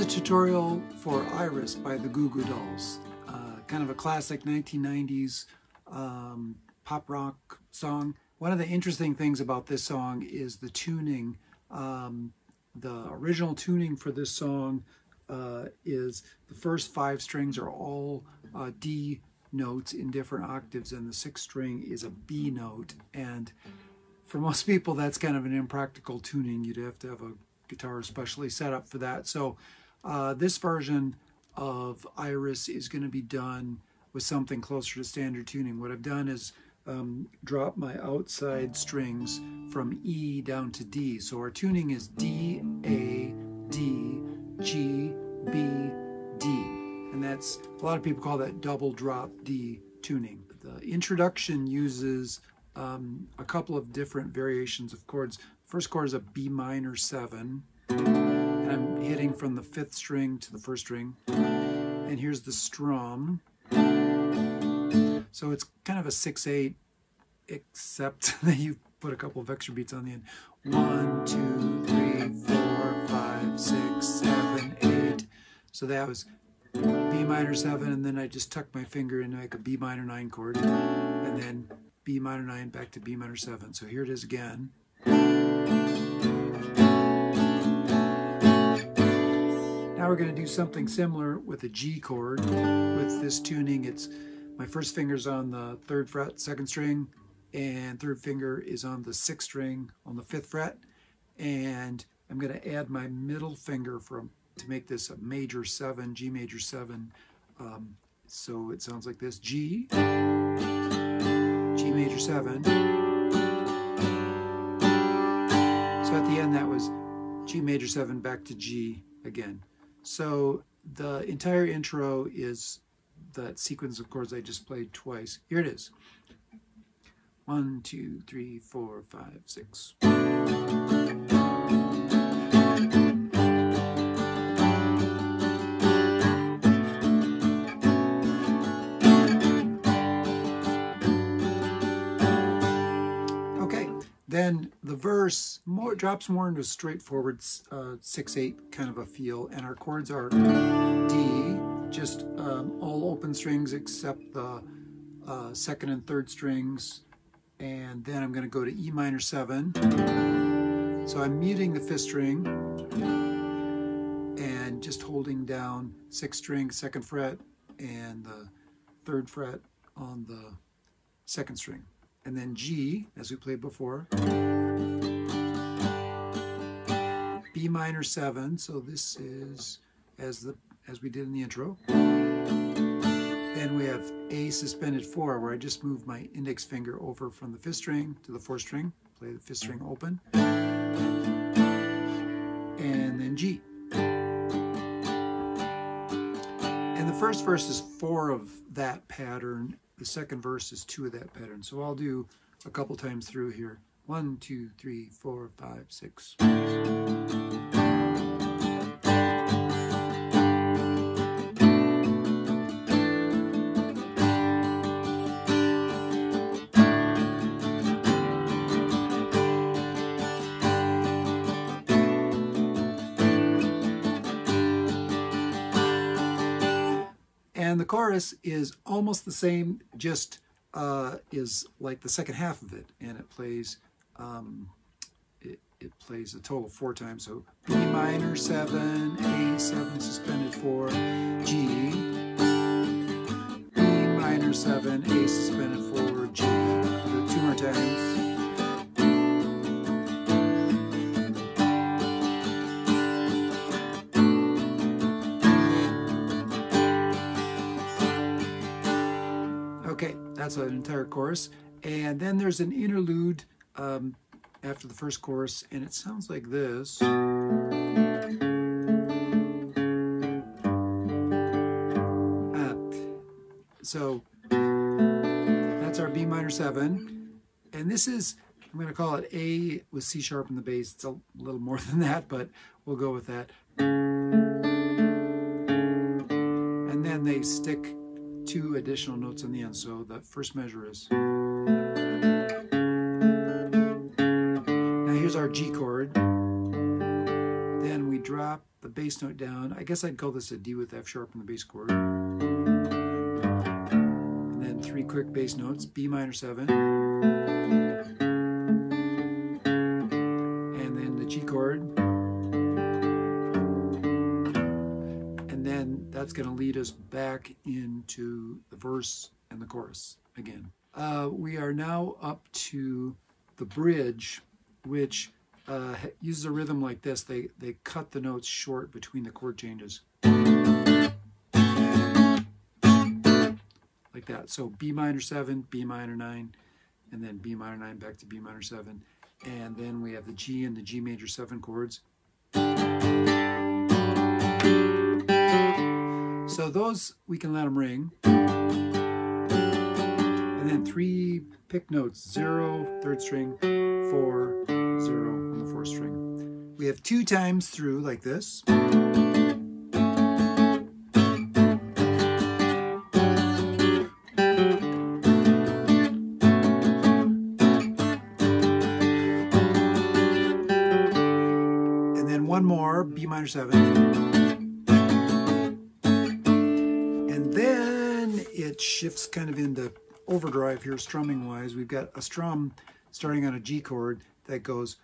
tutorial for Iris by the Goo Goo Dolls. Kind of a classic 1990s pop rock song. One of the interesting things about this song is the tuning. The original tuning for this song is the first 5 strings are all D notes in different octaves, and the 6th string is a B note. And for most people, that's kind of an impractical tuning. You'd have to have a guitar especially set up for that. So this version of Iris is going to be done with something closer to standard tuning. What I've done is drop my outside strings from E down to D. So our tuning is D, A, D, G, B, D. And that's, a lot of people call that double drop D tuning. The introduction uses a couple of different variations of chords. First chord is a B minor 7, and I'm hitting from the 5th string to the 1st string. And here's the strum. So it's kind of a 6/8, except that you put a couple of extra beats on the end. 1, 2, 3, 4, 5, 6, 7, 8. So that was B minor 7, and then I just tuck my finger in to make a B minor 9 chord, and then B minor 9 back to B minor 7. So here it is again. Now we're going to do something similar with a G chord. With this tuning, it's my first finger's on the 3rd fret, 2nd string, and 3rd finger is on the 6th string on the 5th fret. And I'm going to add my middle finger to make this a major 7, G major 7. So it sounds like this: G, G major 7. So at the end that was G major 7 back to G again. So the entire intro is that sequence of chords I just played twice. Here it is. 1, 2, 3, 4, 5, 6. Then the verse drops more into a straightforward 6/8 kind of a feel, and our chords are D, just all open strings except the 2nd and 3rd strings, and then I'm going to go to E minor 7. So I'm muting the 5th string and just holding down 6th string, 2nd fret, and the 3rd fret on the 2nd string. And then G, as we played before, B minor 7, so this is as we did in the intro. Then we have A suspended 4, where I just move my index finger over from the 5th string to the 4th string, play the 5th string open, and then G. And the first verse is 4 of that pattern. The second verse is 2 of that pattern. So I'll do a couple times through here. 1, 2, 3, 4, 5, 6. And the chorus is almost the same, just is like the second half of it, and it plays it plays a total of 4 times. So B minor 7, A 7 suspended 4, G, B minor 7, A suspended 4, G. Do it 2 more times. Okay, that's an entire chorus. And then there's an interlude after the first chorus, and it sounds like this. So that's our B minor 7. And this is, I'm going to call it A with C sharp in the bass. It's a little more than that, but we'll go with that. And then they stick 2 additional notes on the end. So the first measure is. Now here's our G chord. Then we drop the bass note down. I guess I'd call this a D with F sharp on the bass chord. And then 3 quick bass notes, B minor 7. And then the G chord. And then that's going to lead us back into the verse and the chorus again. We are now up to the bridge, which uses a rhythm like this. They cut the notes short between the chord changes. Like that. So B minor 7, B minor 9, and then B minor 9 back to B minor 7. And then we have the G and the G major 7 chords. So those, we can let them ring. And then 3 pick notes, 0, 3rd string, 4, 0 on the 4th string. We have 2 times through like this. And then 1 more, B minor 7. And then it shifts kind of into overdrive here, strumming wise. We've got a strum starting on a G chord that goes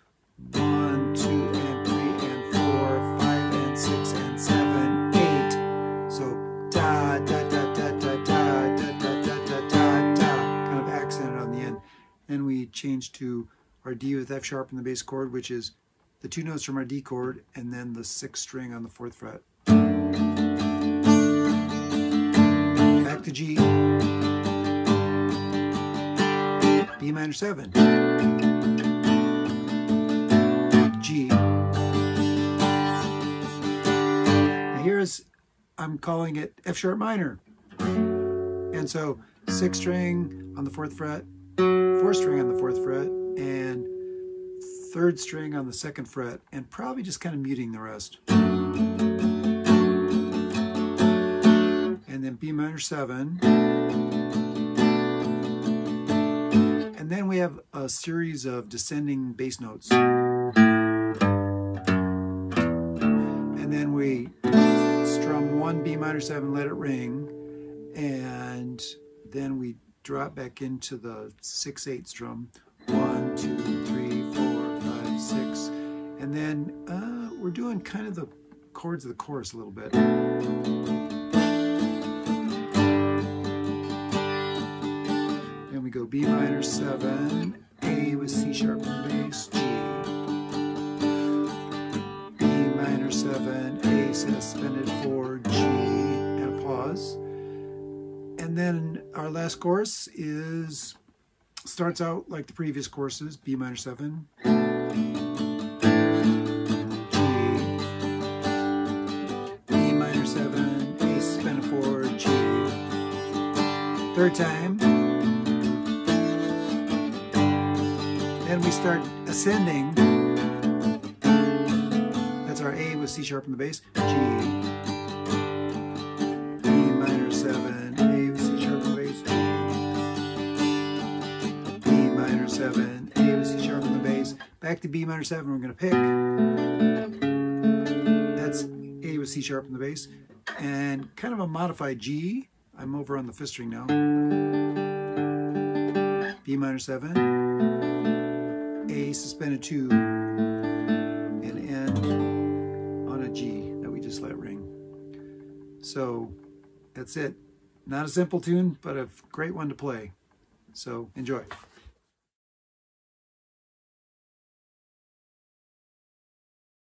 1, 2, and 3, and 4, 5, and 6, and 7, 8. So da da da da da da da da da da da da, kind of accented on the end. Then we change to our D with F sharp in the bass chord, which is the 2 notes from our D chord, and then the 6th string on the 4th fret. Back to G. B minor 7, G. Now here's, I'm calling it F sharp minor. And so 6th string on the 4th fret, 4th string on the 4th fret, and 3rd string on the 2nd fret, and probably just kind of muting the rest. And then B minor 7. And then we have a series of descending bass notes. And then we strum 1 B minor 7, let it ring, and then we drop back into the 6/8 strum. 1, 2, 3, 4, 5, 6. And then we're doing kind of the chords of the chorus a little bit. We go B minor 7, A with C sharp on the bass, G. B minor 7, A suspended 4, G, and a pause. And then our last chorus starts out like the previous courses, B minor 7, G, B minor 7, A suspended 4, G. 3rd time. Then we start ascending. That's our A with C sharp in the bass. G, B minor 7, A with C sharp in the bass. B minor 7, A with C sharp in the bass. Back to B minor 7. We're going to pick. That's A with C sharp in the bass, and kind of a modified G. I'm over on the 5th string now. B minor 7. A suspended 2, and end on a G that we just let ring. So that's it. Not a simple tune, but a great one to play. So enjoy.